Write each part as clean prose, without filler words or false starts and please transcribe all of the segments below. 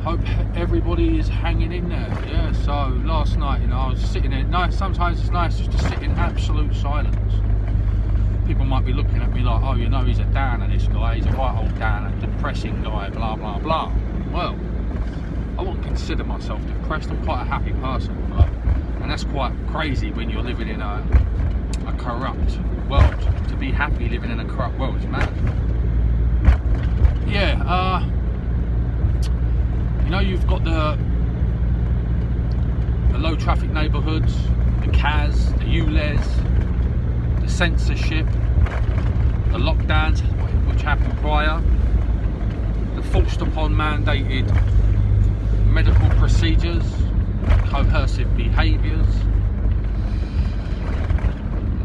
Hope everybody is hanging in there. Yeah, so last night, I was sitting there. Nice. Sometimes it's nice just to sit in absolute silence. People might be looking at me like, oh, he's a downer, this guy. He's a right old downer, depressing guy, blah, blah, blah. Well, I wouldn't consider myself depressed. I'm quite a happy person. And that's quite crazy when you're living in a corrupt world. To be happy living in a corrupt world is mad. Yeah, you've got the low traffic neighbourhoods, the CAS, the ULEZ, the censorship, the lockdowns which happened prior, the forced upon mandated medical procedures, coercive behaviours,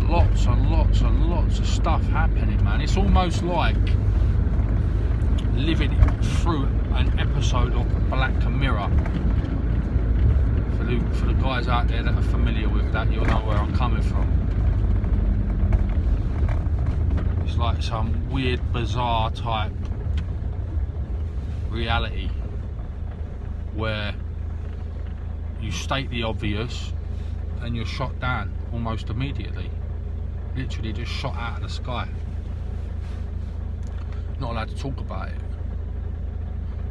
lots and lots and lots of stuff happening, man. It's almost like living through an episode of Black Mirror. For the guys out there that are familiar with that, you'll know where I'm coming from. It's like some weird, bizarre type reality where you state the obvious and you're shot down almost immediately. Literally just shot out of the sky. Not allowed to talk about it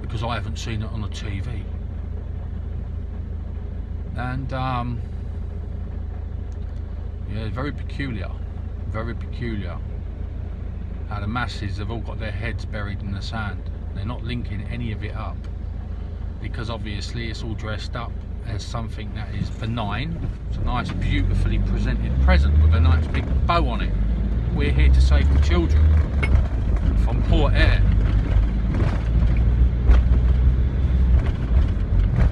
because I haven't seen it on the TV. And yeah, very peculiar how the masses have all got their heads buried in the sand. They're not linking any of it up because obviously it's all dressed up as something that is benign. It's a nice, beautifully presented present with a nice big bow on it. We're here to save the children from poor air.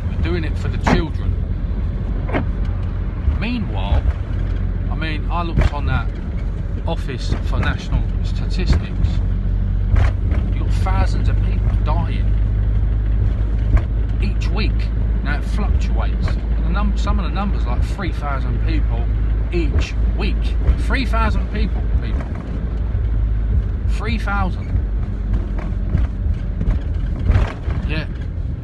We're doing it for the children. Meanwhile, I looked on that Office for National Statistics. You've got thousands of people dying each week. Now it fluctuates. Some of the numbers like 3,000 people each week. 3,000 people. 3,000. Yeah,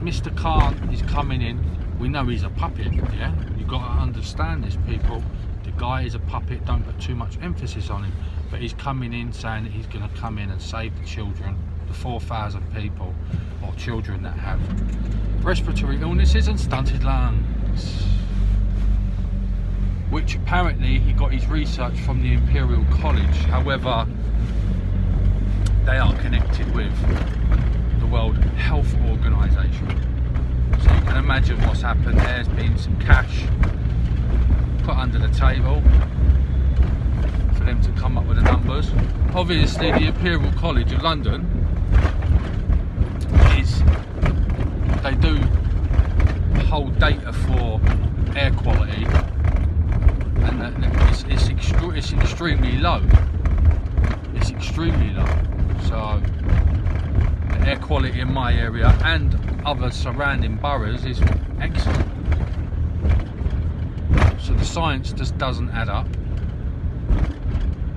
Mr. Khan is coming in. We know he's a puppet, yeah? You've got to understand this, people. The guy is a puppet, don't put too much emphasis on him. But he's coming in saying that he's going to come in and save the children, the 4,000 people, or children that have respiratory illnesses and stunted lungs. Which apparently he got his research from the Imperial College. However, they are connected with the World Health Organization. So you can imagine what's happened. There's been some cash put under the table for them to come up with the numbers. Obviously the Imperial College of London they do hold data for air quality, and it's extremely low. It's extremely low. So the air quality in my area and other surrounding boroughs is excellent. So the science just doesn't add up.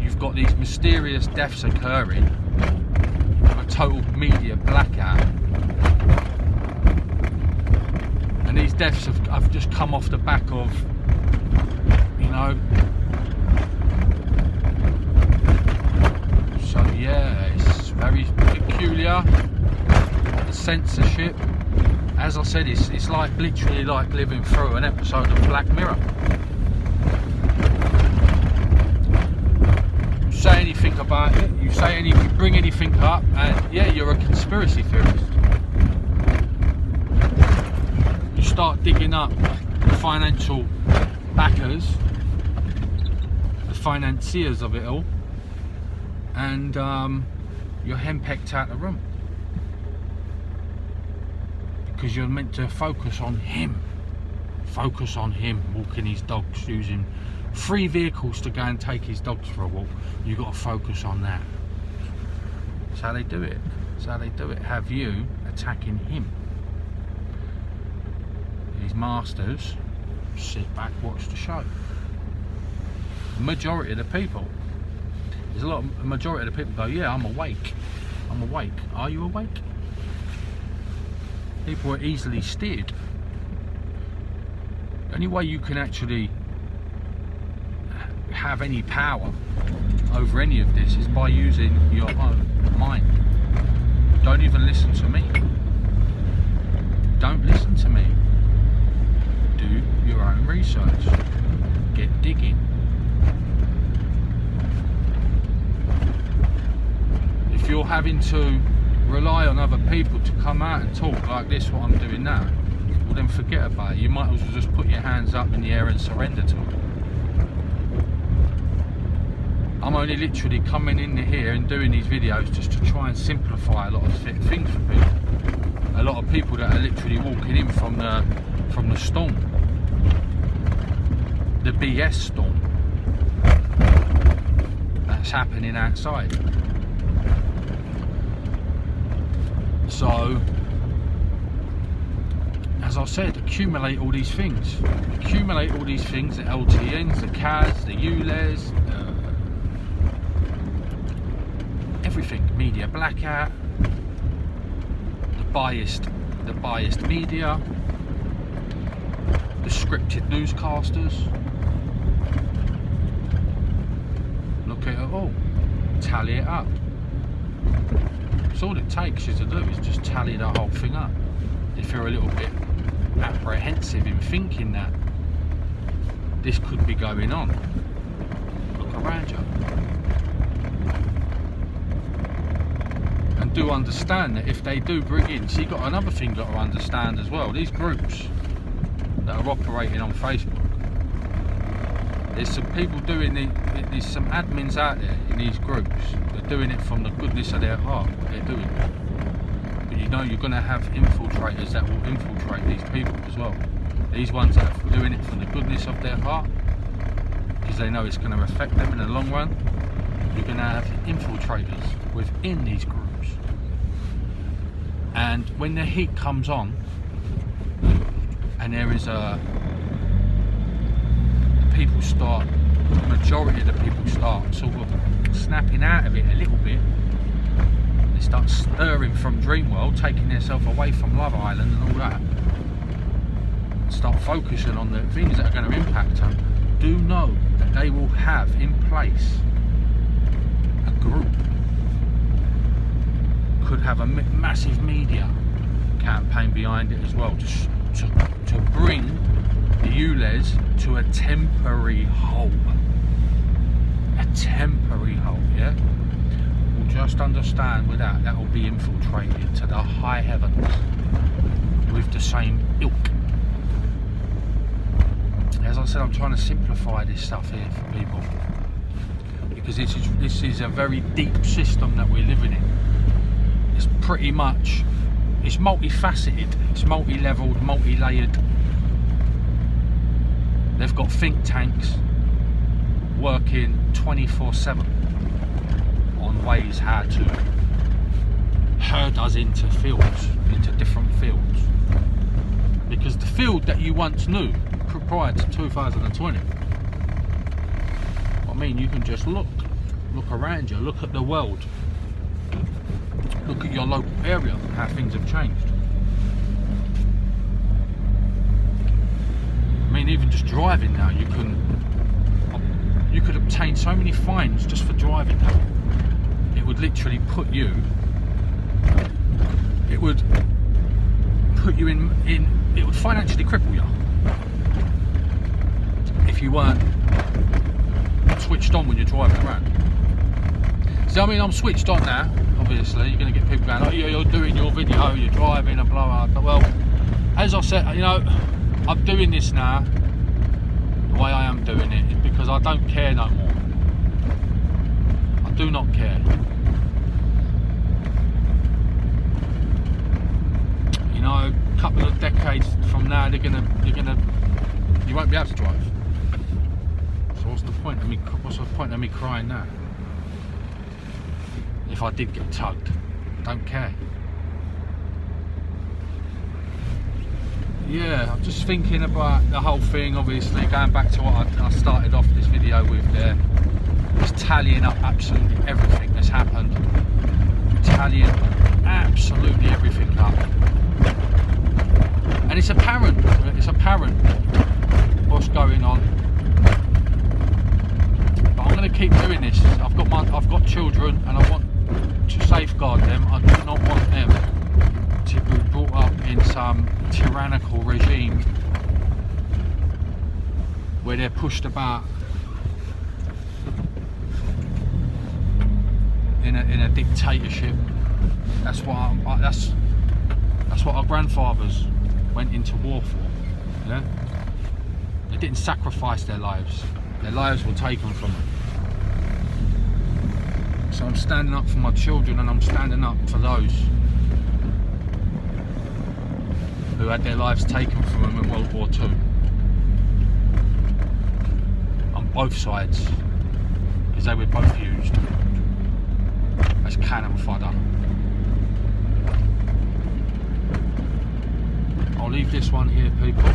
You've got these mysterious deaths occurring, a total media blackout, and these deaths have just come off the back of, so yeah, it's very peculiar. The censorship, as I said, it's like literally like living through an episode of Black Mirror. You say anything about it, you bring anything up, and yeah, you're a conspiracy theorist. You start digging up the financial backers, the financiers of it all, and you're henpecked out of the room. Because you're meant to focus on him walking his dogs, using 3 vehicles to go and take his dogs for a walk. You've got to focus on that. That's how they do it. Have you attacking him. His masters sit back, watch the show. The majority of the people, a majority of the people go, yeah, I'm awake. Are you awake? People are easily steered. The only way you can actually have any power over any of this is by using your own mind. Don't even listen to me. Don't listen to me. Do your own research. Get digging. If you're having to rely on other people to come out and talk like this, what I'm doing now, well then forget about it. You might as well just put your hands up in the air and surrender to it. I'm only literally coming in here and doing these videos just to try and simplify a lot of things for people. A lot of people that are literally walking in from the storm, the BS storm that's happening outside. So, as I said, accumulate all these things. Accumulate all these things, the LTNs, the CAS, the ULEZ, everything. Media blackout, the biased media, the scripted newscasters. Look at it all. Tally it up. So all it takes you to do is just tally the whole thing up. If you're a little bit apprehensive in thinking that this could be going on, look around you. And do understand that if they do bring in, so you've got another thing you've got to understand as well, these groups that are operating on Facebook, there's some people doing it, there's some admins out there in these groups. They're doing it from the goodness of their heart, what they're doing. But you know you're going to have infiltrators that will infiltrate these people as well. These ones that are doing it from the goodness of their heart, because they know it's going to affect them in the long run. You're going to have infiltrators within these groups. And when the heat comes on, and there is the majority of the people start sort of snapping out of it a little bit. They start stirring from Dreamworld, taking themselves away from Love Island and all that. Start focusing on the things that are going to impact them. Do know that they will have in place a group. Could have a massive media campaign behind it as well, just to bring the ULEZ to a temporary halt. A temporary halt, yeah? We'll just understand with that will be infiltrated to the high heavens with the same ilk. As I said, I'm trying to simplify this stuff here for people, because this is a very deep system that we're living in. It's pretty much, it's multifaceted, it's multi-leveled, multi-layered. They've got think tanks working 24/7 on ways how to herd us into fields, into different fields. Because the field that you once knew prior to 2020, I mean, you can just look around you, look at the world, look at your local area, how things have changed. I mean, even just driving now, you could obtain so many fines just for driving now. It would literally put you in, it would financially cripple you if you weren't switched on when you're driving around. So I mean, I'm switched on now. Obviously, you're going to get people going, oh yeah, you're doing your video, you're driving and blah blah. Well, as I said, you know, I'm doing this now. The way I am doing it is because I don't care no more. I do not care. You know, a couple of decades from now, you won't be able to drive. So what's the point of me crying now? If I did get tugged, don't care. Yeah, I'm just thinking about the whole thing, obviously, going back to what I started off this video with there. Just tallying up absolutely everything that's happened. Tallying absolutely everything up. and it's apparent what's going on. But I'm going to keep doing this. I've got children, and I want to safeguard them. I do not want them to be brought up in some tyrannical regime where they're pushed about in a dictatorship. That's what our grandfathers went into war for. Yeah, they didn't sacrifice their lives. Their lives were taken from them. So I'm standing up for my children, and I'm standing up for those who had their lives taken from them in World War II. On both sides, because they were both used as cannon fodder. I'll leave this one here, people.